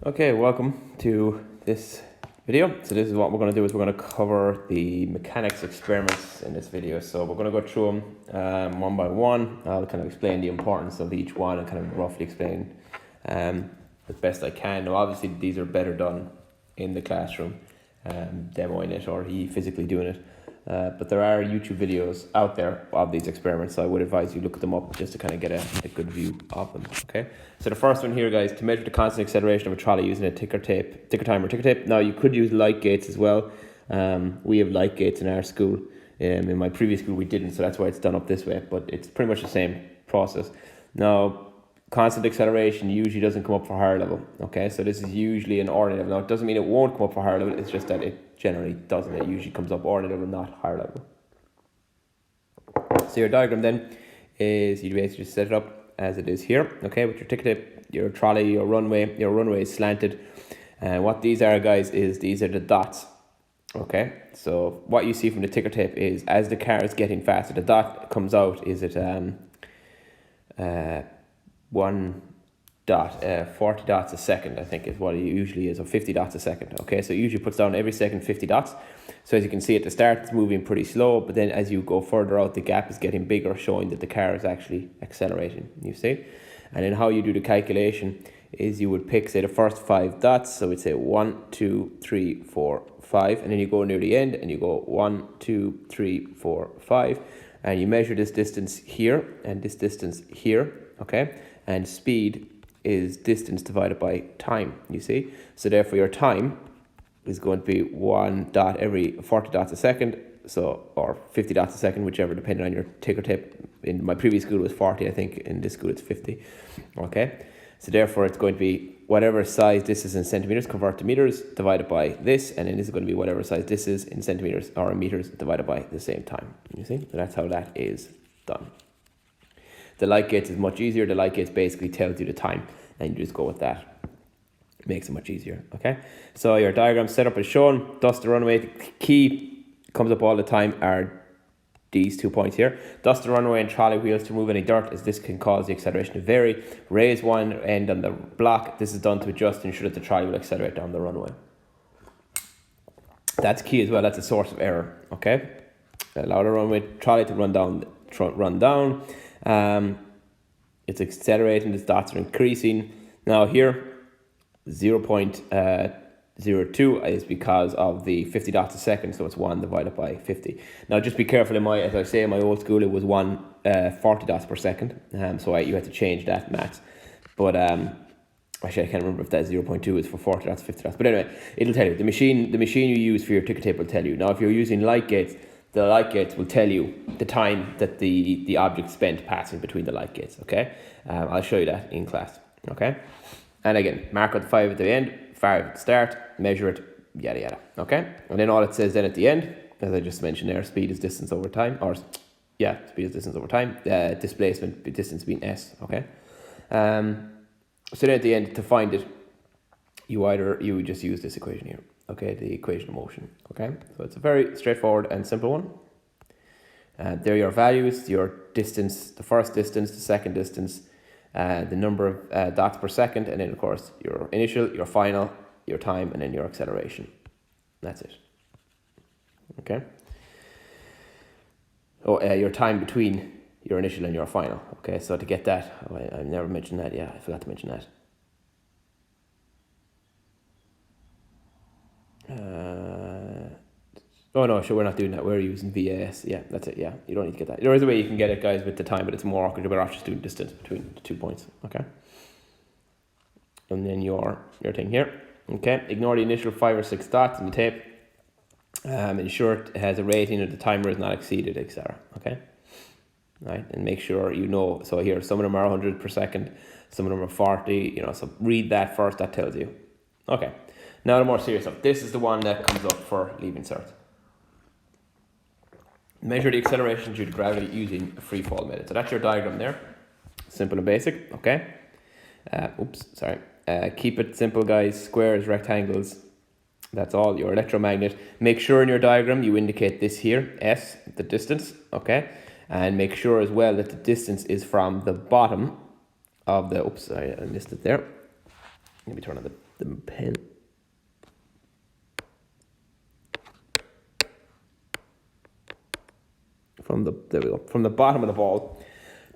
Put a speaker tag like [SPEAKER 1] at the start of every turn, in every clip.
[SPEAKER 1] Okay, welcome to this video. So this is what we're going to do is we're going to cover the mechanics experiments in this video. So we're going to go through them one by one. I'll kind of explain the importance of each one and kind of roughly explain as best I can. Now obviously these are better done in the classroom, demoing it or physically doing it. But there are YouTube videos out there of these experiments, so I would advise you look them up just to kind of get a good view of them. Okay, so the first one here, guys, to measure the constant acceleration of a trolley using a ticker tape. Now you could use light gates as well. We have light gates in our school. In my previous school we didn't, so that's why it's done up this way. But it's pretty much the same process. Now, constant acceleration usually doesn't come up for higher level. Okay, so this is usually an ordinary level. Now it doesn't mean it won't come up for higher level. It's just that it generally doesn't. It usually comes up ordinary level, not higher level. So your diagram then is you basically just set it up as it is here. Okay, with your ticker tape, your trolley, your runway. Your runway is slanted, and what these are, guys, is these are the dots. Okay, so what you see from the ticker tape is as the car is getting faster, the dot comes out. Is it 1 dot, 40 dots a second, I think is what it usually is, or 50 dots a second. Okay, so it usually puts down every second 50 dots. So as you can see at the start, it's moving pretty slow, but then as you go further out, the gap is getting bigger, showing that the car is actually accelerating, you see. And then how you do the calculation is you would pick, say, the first 5 dots. So we'd say 1, 2, 3, 4, 5, and then you go near the end and you go 1, 2, 3, 4, 5, and you measure this distance here and this distance here. Okay, and speed is distance divided by time, you see. So therefore your time is going to be 1 dot every 40 dots a second, so, or 50 dots a second, whichever, depending on your ticker tape. In my previous school it was 40, I think in this school it's 50. Okay, so therefore it's going to be whatever size this is in centimeters, convert to meters, divided by this, and then this is going to be whatever size this is in centimeters or meters, divided by the same time, you see. So that's how that is done. The light gates is much easier. The light gates basically tells you the time, and you just go with that. It makes it much easier. Okay, so your diagram setup is shown. Dust the runway. The key comes up all the time are these 2 points here. Dust the runway and trolley wheels to remove any dirt, as this can cause the acceleration to vary. Raise one end on the block. This is done to adjust to ensure that the trolley will accelerate down the runway. That's key as well. That's a source of error. Okay, allow the runway trolley to run down. It's accelerating, the dots are increasing. Now here 0.02 is because of the 50 dots a second, so it's 1 divided by 50. Now just be careful, as I say, in my old school it was 40 dots per second, so you had to change that max. But actually I can't remember if that 0.2 is for 40 dots, 50 dots, but anyway, it'll tell you. The machine you use for your ticker tape will tell you. Now if you're using light gates, the light gates will tell you the time that the object spent passing between the light gates. Okay, I'll show you that in class. Okay, and again, mark out the 5 at the end, 5 at the start, measure it, yada yada. Okay, and then all it says then at the end, as I just mentioned there, speed is distance over time, speed is distance over time. Displacement distance being s. Okay, so then at the end, to find it, you would just use this equation here. Okay, the equation of motion. Okay, so it's a very straightforward and simple one. There are your values, your distance, the first distance, the second distance, the number of dots per second, and then of course your initial, your final, your time, and then your acceleration. That's it. Okay. Your time between your initial and your final. Okay, so to get that, I never mentioned that. Yeah, I forgot to mention that. Oh no, sure, we're not doing that. We're using VAS. Yeah, that's it. Yeah, you don't need to get that. There is a way you can get it, guys, with the time, but it's more awkward. You're better off just doing distance between the 2 points. Okay. And then your thing here. Okay. Ignore the initial 5 or 6 dots in the tape. Ensure it has a rating or the timer is not exceeded, etc. Okay. Right, and make sure you know. So here, some of them are 100 per second, some of them are 40. So read that first. That tells you. Okay. Now the more serious stuff. This is the one that comes up for leaving cert. Measure the acceleration due to gravity using a free fall method. So that's your diagram there. Simple and basic, okay? Keep it simple, guys. Squares, rectangles. That's all. Your electromagnet. Make sure in your diagram you indicate this here, S, the distance, okay? And make sure as well that the distance is from the bottom of the, I missed it there. Let me turn on the pen. There we go. From the bottom of the ball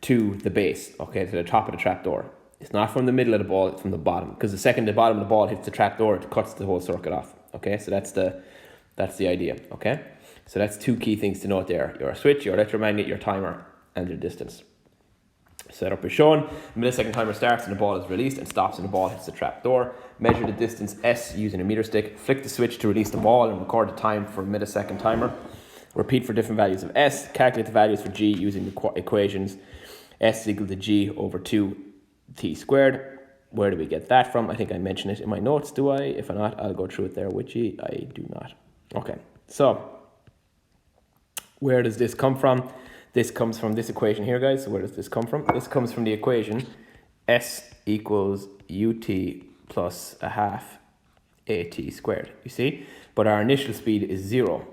[SPEAKER 1] to the base, okay, to the top of the trapdoor. It's not from the middle of the ball, it's from the bottom. Because the second the bottom of the ball hits the trapdoor, it cuts the whole circuit off. Okay, so that's the idea. Okay, so that's two key things to note there: your switch, your electromagnet, your timer, and your distance. Setup is shown. The millisecond timer starts and the ball is released and stops and the ball hits the trapdoor. Measure the distance S using a meter stick. Flick the switch to release the ball and record the time for a millisecond timer. Repeat for different values of S. Calculate the values for G using the equations. S is equal to G over 2t squared. Where do we get that from? I think I mentioned it in my notes, do I? If not, I'll go through it there with you. I do not. Okay, so where does this come from? This comes from this equation here, guys. So where does this come from? This comes from the equation S equals ut plus a half at squared, you see? But our initial speed is 0.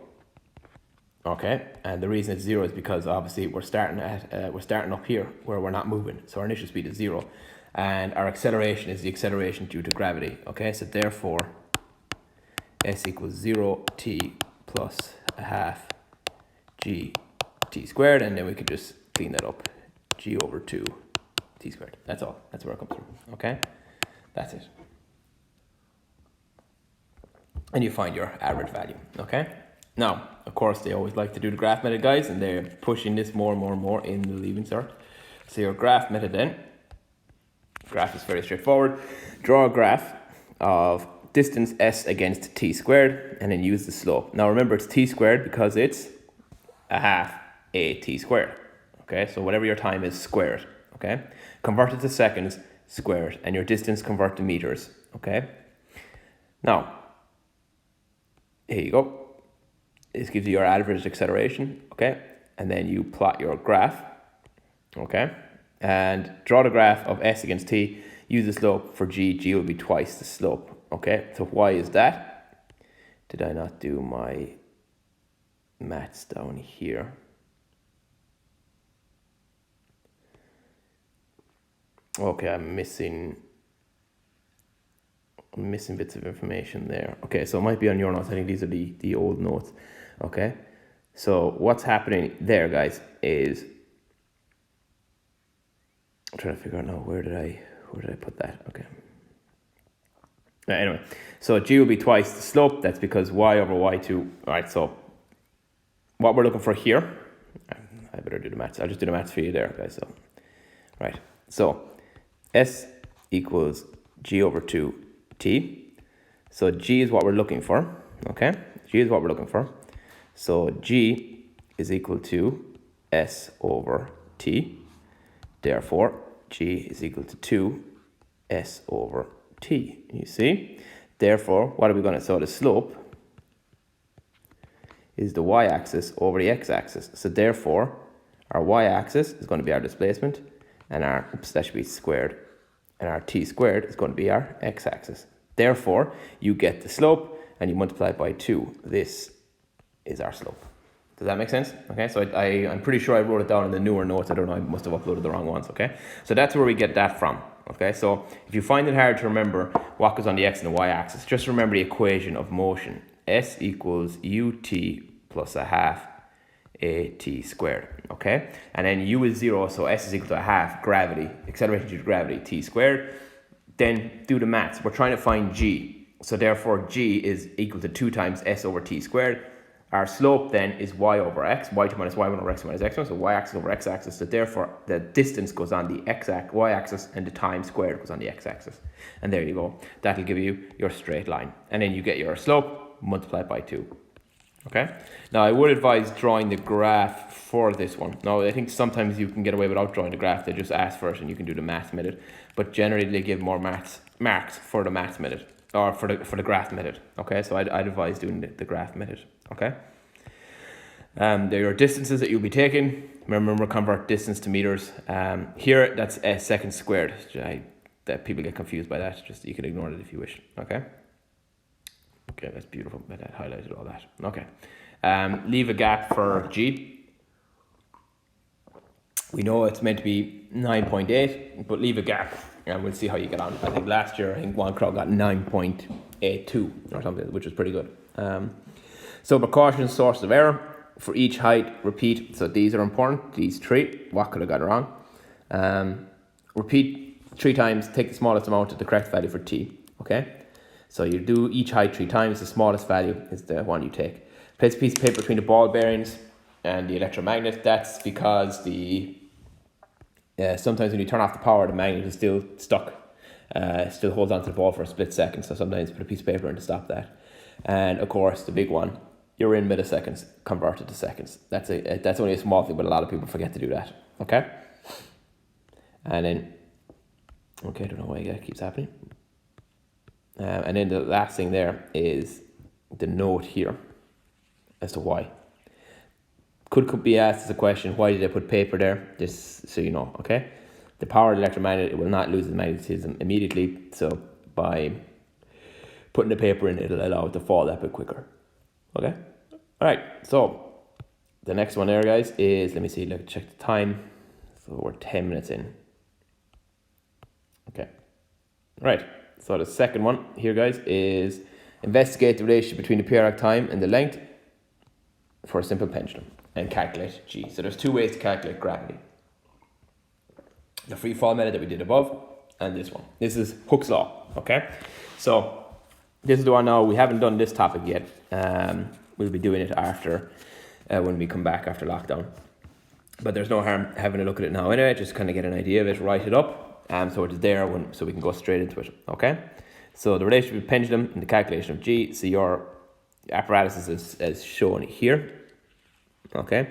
[SPEAKER 1] Okay, and the reason it's 0 is because obviously we're starting up here where we're not moving. So our initial speed is 0. And our acceleration is the acceleration due to gravity. Okay, so therefore S equals 0t plus a half g t squared, and then we could just clean that up. G over 2 t squared. That's all. That's where it comes from. Okay, that's it. And you find your average value. Okay. Now, of course, they always like to do the graph method, guys, and they're pushing this more and more and more in the leaving cert. So your graph method then. Graph is very straightforward. Draw a graph of distance S against t squared, and then use the slope. Now remember, it's t squared because it's a half at squared. Okay, so whatever your time is, square it. Okay, convert it to seconds, square it, and your distance convert to meters. Okay, now here you go. This gives you your average acceleration. Okay, and then you plot your graph. Okay, and draw the graph of S against t. Use the slope for G. G will be twice the slope. Okay, so why is that? Did I not do my maths down here? Okay, I'm missing bits of information there. Okay, so it might be on your notes. I think these are the old notes. Okay, so what's happening there, guys, is I'm trying to figure out now where did I put that? Okay. Anyway, so G will be twice the slope. That's because y over y2. All right, so what we're looking for here, I better do the maths. I'll just do the maths for you there, guys. So, right, so S equals G over 2t. So G is what we're looking for. Okay, G is what we're looking for. So G is equal to S over t. Therefore, G is equal to 2 S over t. You see? Therefore, what are we going to? So the slope is the y-axis over the x-axis. So therefore, our y-axis is going to be our displacement, and our, that should be squared, and our t squared is going to be our x-axis. Therefore, you get the slope, and you multiply it by 2. This is our slope. Does that make sense? Okay, so I'm pretty sure I wrote it down in the newer notes. I don't know, I must have uploaded the wrong ones, okay? So that's where we get that from, okay? So if you find it hard to remember what goes on the x and the y-axis, just remember the equation of motion. S equals ut plus a half at squared, okay? And then u is 0, so S is equal to a half gravity, acceleration due to gravity, t squared. Then do the maths. We're trying to find G. So therefore, G is equal to 2 times S over t squared. Our slope then is y over x, y2 minus y1 over x minus x1, so y-axis over x-axis. So therefore, the distance goes on the y-axis and the time squared goes on the x-axis. And there you go. That'll give you your straight line. And then you get your slope multiplied by 2. Okay? Now, I would advise drawing the graph for this one. Now, I think sometimes you can get away without drawing the graph. They just ask for it and you can do the maths method. But generally, they give more marks for the maths method. Or for the graph method. Okay? So I'd advise doing the graph method. Okay? There are your distances that you'll be taking. Remember, convert distance to meters. Here, that's a second squared. That people get confused by that. Just you can ignore it if you wish. Okay. Okay, that's beautiful. I highlighted all that. Okay. Leave a gap for G. We know it's meant to be 9.8, but leave a gap. and we'll see how you get on. I think last year, one crowd got 9.82 or something, which was pretty good. So precautions, sources of error. For each height, repeat. So these are important, these three. What could have gone wrong? Repeat 3 times, take the smallest amount of the correct value for T, okay? So you do each height 3 times, the smallest value is the one you take. Place a piece of paper between the ball bearings and the electromagnet. That's because sometimes when you turn off the power, the magnet is still stuck. Still holds onto the ball for a split second, so sometimes put a piece of paper in to stop that. And of course, the big one, you're in milliseconds, converted to seconds. That's only a small thing, but a lot of people forget to do that, okay? And then, okay, I don't know why that keeps happening. And then the last thing there is the note here as to why. Could be asked as a question, why did I put paper there? Just so you know, okay? The power of the electromagnet, it will not lose its magnetism immediately. So by putting the paper in, it'll allow it to fall that bit quicker. Okay? All right, so the next one there, guys, is, let me see, let's check the time. So we're 10 minutes in. Okay. All right, so the second one here, guys, is investigate the relationship between the periodic time and the length for a simple pendulum and calculate G. So there's 2 ways to calculate gravity. The free fall method that we did above, and this one. This is Hooke's law, okay? So this is the one now, we haven't done this topic yet. We'll be doing it after, when we come back after lockdown. But there's no harm having a look at it now anyway, just kind of get an idea of it, write it up, so it is there, so we can go straight into it, okay? So the relationship with pendulum and the calculation of G, so your apparatus is as shown here, okay?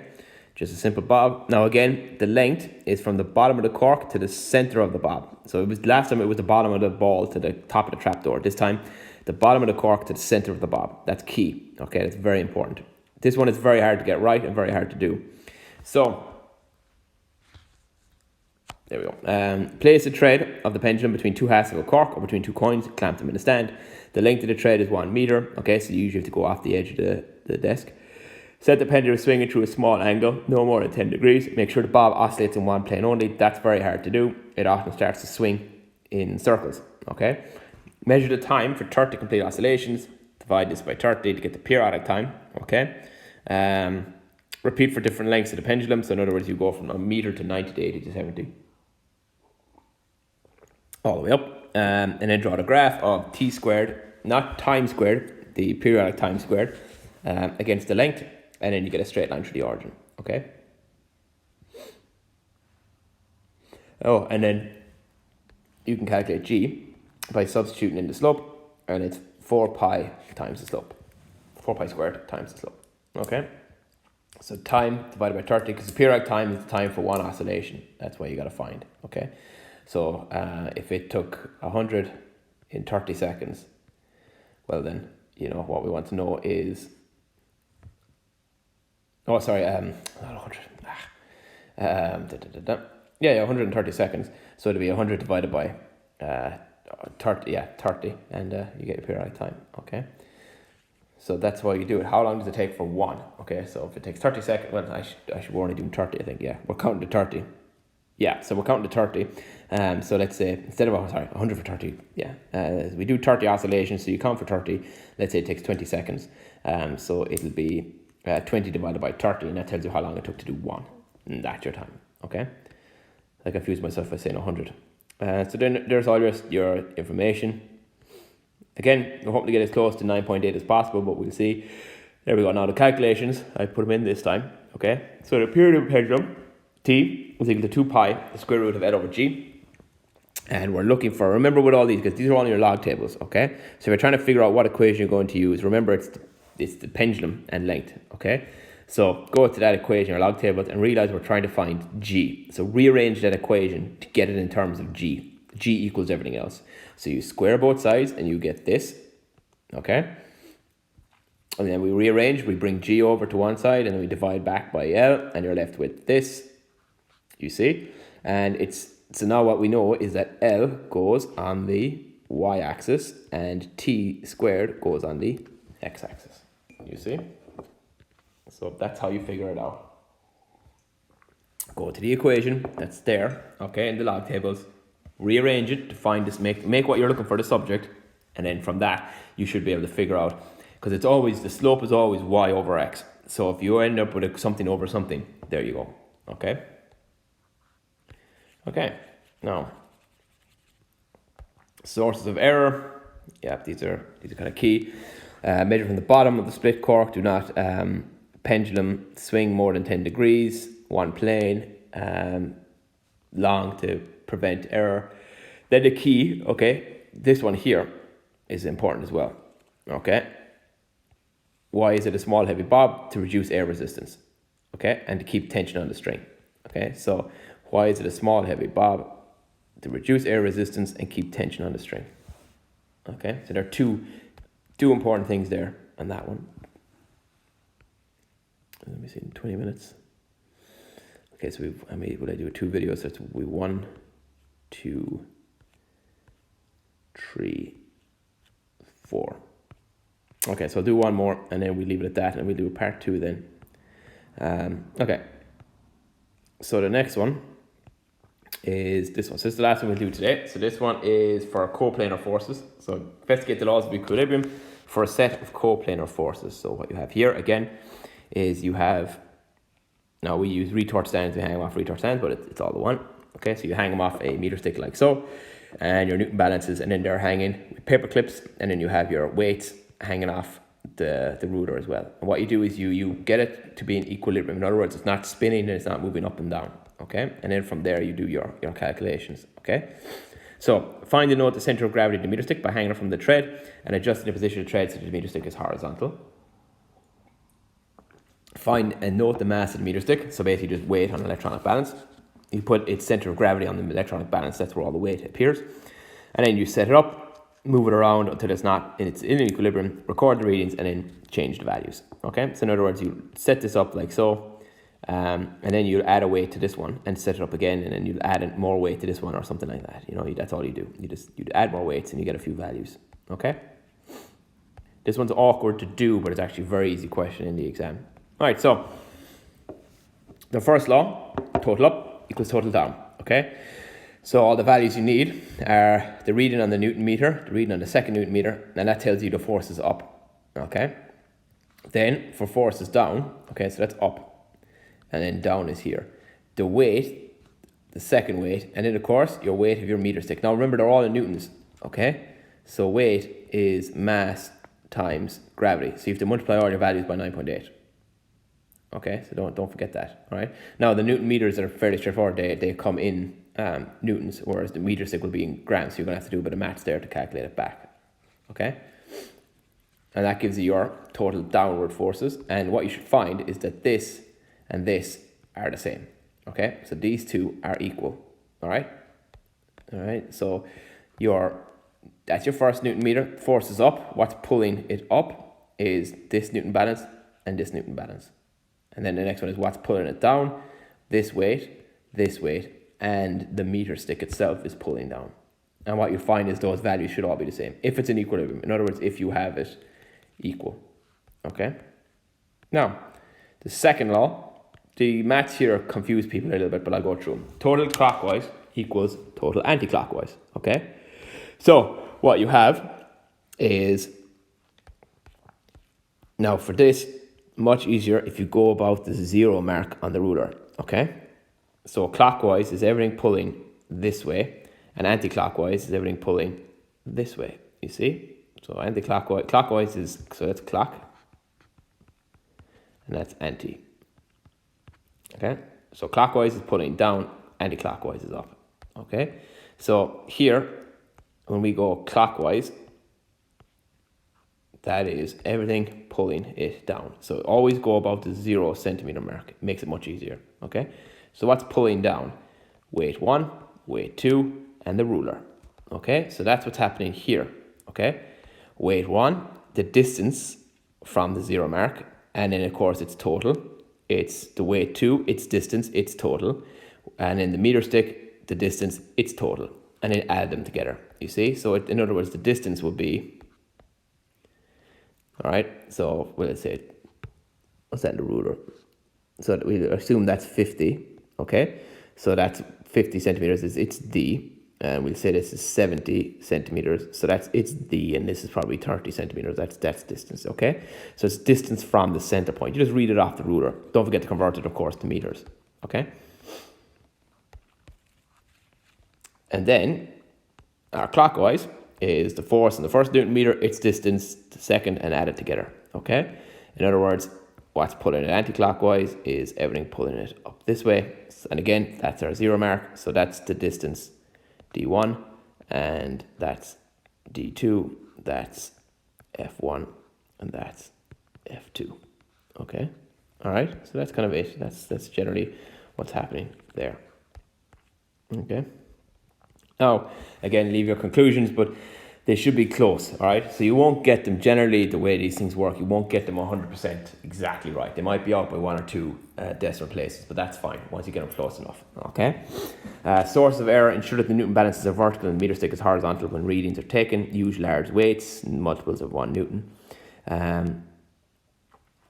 [SPEAKER 1] Just a simple bob. Now again, the length is from the bottom of the cork to the center of the bob. So it was last time it was the bottom of the ball to the top of the trapdoor. This time, the bottom of the cork to the center of the bob. That's key. Okay, that's very important. This one is very hard to get right and very hard to do. So there we go. Place a thread of the pendulum between 2 halves of a cork or between 2 coins, clamp them in a stand. The length of the thread is 1 meter. Okay, so you usually have to go off the edge of the desk. Set the pendulum swinging through a small angle, no more than 10 degrees. Make sure the bob oscillates in one plane only. That's very hard to do. It often starts to swing in circles, okay? Measure the time for 30 complete oscillations. Divide this by 30 to get the periodic time, okay? Repeat for different lengths of the pendulum. So in other words, you go from a meter to 90 to 80 to 70. All the way up. And then draw the graph of t squared, not time squared, the periodic time squared, against the length. And then you get a straight line through the origin, okay? Oh, and then you can calculate G by substituting in the slope, and it's 4 pi times the slope. 4 pi squared times the slope, okay? So time divided by 30, because the periodic time is the time for one oscillation. That's what you got to find, okay? So if it took 100 in 30 seconds, well then, you know, what we want to know is, oh, sorry, not 100. Yeah, 130 seconds. So it'll be 100 divided by 30, 30, and you get your periodic time, okay? So that's why you do it. How long does it take for one? Okay, so if it takes 30 seconds, well, I should we're only doing 30, I think, yeah. We're counting to 30. Yeah, so we're counting to 30. So let's say, instead of, 100 for 30, yeah. We do 30 oscillations, so you count for 30. Let's say it takes 20 seconds. So it'll be 20 divided by 30, and that tells you how long it took to do one. And that's your time, okay? I confused myself by saying 100. So then there's all your information. Again, we're hoping to get as close to 9.8 as possible, but we'll see. There we go. Now the calculations, I put them in this time, okay? So the period of pendulum, T, is equal to 2 pi, the square root of L over G. And we're looking for, remember with all these, because these are all in your log tables, okay? So if you're trying to figure out what equation you're going to use, remember it's the pendulum and length, okay? So go to that equation, your log tables, and realize we're trying to find G. So rearrange that equation to get it in terms of G. G equals everything else. So you square both sides and you get this, okay? And then we rearrange, we bring G over to one side and then we divide back by L, and you're left with this, you see? And so now what we know is that L goes on the y-axis and T squared goes on the x-axis, you see? So that's how you figure it out. Go to the equation that's there, okay, in the log tables. rearrange it to find this, make what you're looking for the subject, and then from that you should be able to figure out, because it's always, the slope is always y over x. So if you end up with something over something, there you go. Okay. Okay. Now, sources of error. Yeah, these are kind of key. Measure from the bottom of the split cork. Do not pendulum swing more than 10 degrees. One plane. Long to prevent error. Then the key, okay, this one here is important as well. Okay. Why is it a small heavy bob? To reduce air resistance. Okay, and to keep tension on the string. Okay, so why is it a small heavy bob? To reduce air resistance and keep tension on the string. Okay, so there are two important things there on that one. Let me see, in 20 minutes. Okay, so would I do 2 videos? So it's 1, 2, 3, 4. Okay, so I'll do one more and then we leave it at that, and we'll do a part 2 then. Okay, so the next one is this one. So this is the last one we'll do today. So this one is for coplanar forces. So investigate the laws of equilibrium for a set of coplanar forces. So what you have here again is you have, now we use retort stands to hang them off retort stands, but it's all the one. Okay, so you hang them off a meter stick like so, and your Newton balances, and then they're hanging with paper clips, and then you have your weights hanging off the ruler as well. And what you do is you get it to be in equilibrium. In other words, it's not spinning and it's not moving up and down. Okay, and then from there you do your calculations. Okay, so find and note the center of gravity of the meter stick by hanging it from the thread and adjusting the position of the thread so that the meter stick is horizontal. Find and note the mass of the meter stick. So basically just weight on electronic balance. You put its center of gravity on the electronic balance. That's where all the weight appears. And then you set it up, move it around until it's in equilibrium, record the readings, and then change the values. Okay, so in other words, you set this up like so, and then you add a weight to this one and set it up again, and then you add more weight to this one or something like that. You know, that's all you do. You add more weights and you get a few values. Okay, this one's awkward to do, but it's actually a very easy question in the exam. All right, so the first law, total up equals total down. Okay, so all the values you need are the reading on the Newton meter, the reading on the second Newton meter, and that tells you the forces up. Okay, then for forces down, okay, so that's up, and then down is here. The weight, the second weight, and then of course your weight of your meter stick. Now remember, they're all in newtons. Okay, so weight is mass times gravity. So you have to multiply all your values by 9.8. Okay, so don't forget that. All right. Now the Newton meters are fairly straightforward. They come in newtons, whereas the meter stick will be in grams. So you're gonna have to do a bit of maths there to calculate it back. Okay. And that gives you your total downward forces. And what you should find is that this and this are the same. Okay, so these two are equal. All right. All right. So that's your first Newton meter. Forces up. What's pulling it up is this Newton balance and this Newton balance. And then the next one is what's pulling it down. This weight, and the meter stick itself is pulling down. And what you find is those values should all be the same if it's in equilibrium. In other words, if you have it equal. Okay. Now, the second law, the maths here confuse people a little bit, but I'll go through them. Total clockwise equals total anti-clockwise. Okay. So what you have is, now for this, much easier if you go about the 0 mark on the ruler. Okay, so clockwise is everything pulling this way, and anti-clockwise is everything pulling this way. You see, so clockwise is, so that's clock, and that's anti. Okay, so clockwise is pulling down, anti-clockwise is up. Okay, so here when we go clockwise, that is everything pulling it down. So always go about the 0 centimeter mark. It makes it much easier. Okay. So what's pulling down? Weight 1, weight 2, and the ruler. Okay. So that's what's happening here. Okay. Weight 1, the distance from the 0 mark. And then of course it's total. It's the weight 2, it's distance, it's total. And in the meter stick, the distance, it's total. And then add them together. You see? So in other words, the distance will be, all right, so let's say, what's that in the ruler? So we assume that's 50, okay? So that's 50 centimeters, it's D, and we'll say this is 70 centimeters. So it's D, and this is probably 30 centimeters. That's distance, okay? So it's distance from the center point. You just read it off the ruler. Don't forget to convert it, of course, to meters, okay? And then clockwise is the force in the first Newton meter, its distance, the second, and add it together, okay? In other words, what's pulling it anti-clockwise is everything pulling it up this way. And again, that's our 0 mark. So that's the distance D1, and that's D2, that's F1, and that's F2. Okay? All right? So that's kind of it. That's generally what's happening there. Okay? Now, again, leave your conclusions, but they should be close, all right? So you won't get them, generally, the way these things work, you won't get them 100% exactly right. They might be out by 1 or 2 decimal places, but that's fine once you get them close enough, okay? Source of error: ensure that the Newton balances are vertical and the meter stick is horizontal when readings are taken. Use large weights, multiples of 1 Newton.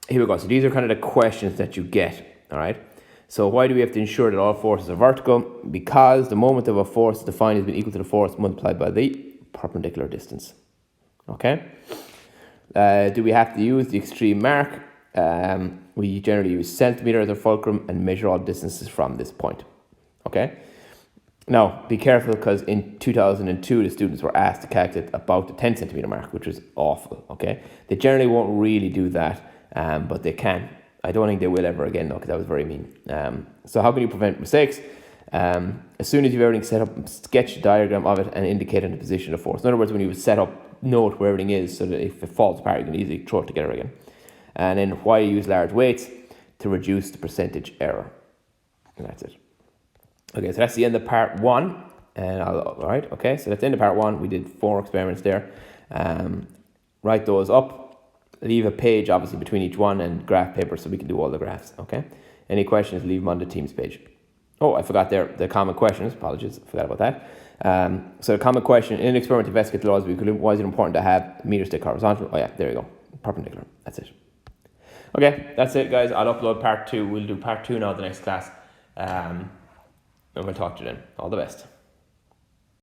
[SPEAKER 1] Here we go. So these are kind of the questions that you get, all right? So why do we have to ensure that all forces are vertical? Because the moment of a force defined has been equal to the force multiplied by the perpendicular distance. Okay? Do we have to use the extreme mark? We generally use centimeter as a fulcrum and measure all distances from this point. Okay? Now, be careful, because in 2002, the students were asked to calculate about the 10 centimeter mark, which was awful. Okay? They generally won't really do that, but they can. I don't think they will ever again, though, because that was very mean. So how can you prevent mistakes? As soon as you've everything set up, sketch a diagram of it and indicate the position of force. In other words, when you set up, note where everything is, so that if it falls apart, you can easily throw it together again. And then why use large weights? To reduce the percentage error. And that's it. Okay, so that's the end of part 1. And all right, okay, so that's the end of part 1. We did 4 experiments there. Write those up. Leave a page, obviously, between each one and graph paper so we can do all the graphs, okay? Any questions, leave them on the Teams page. Oh, I forgot there, the common questions. Apologies, I forgot about that. So the common question: in an experiment to investigate the laws of equilibrium, why is it important to have meter stick horizontal? Oh yeah, there you go. Perpendicular. That's it. Okay, that's it, guys. I'll upload part 2. We'll do part 2 now, the next class. And we'll talk to you then. All the best.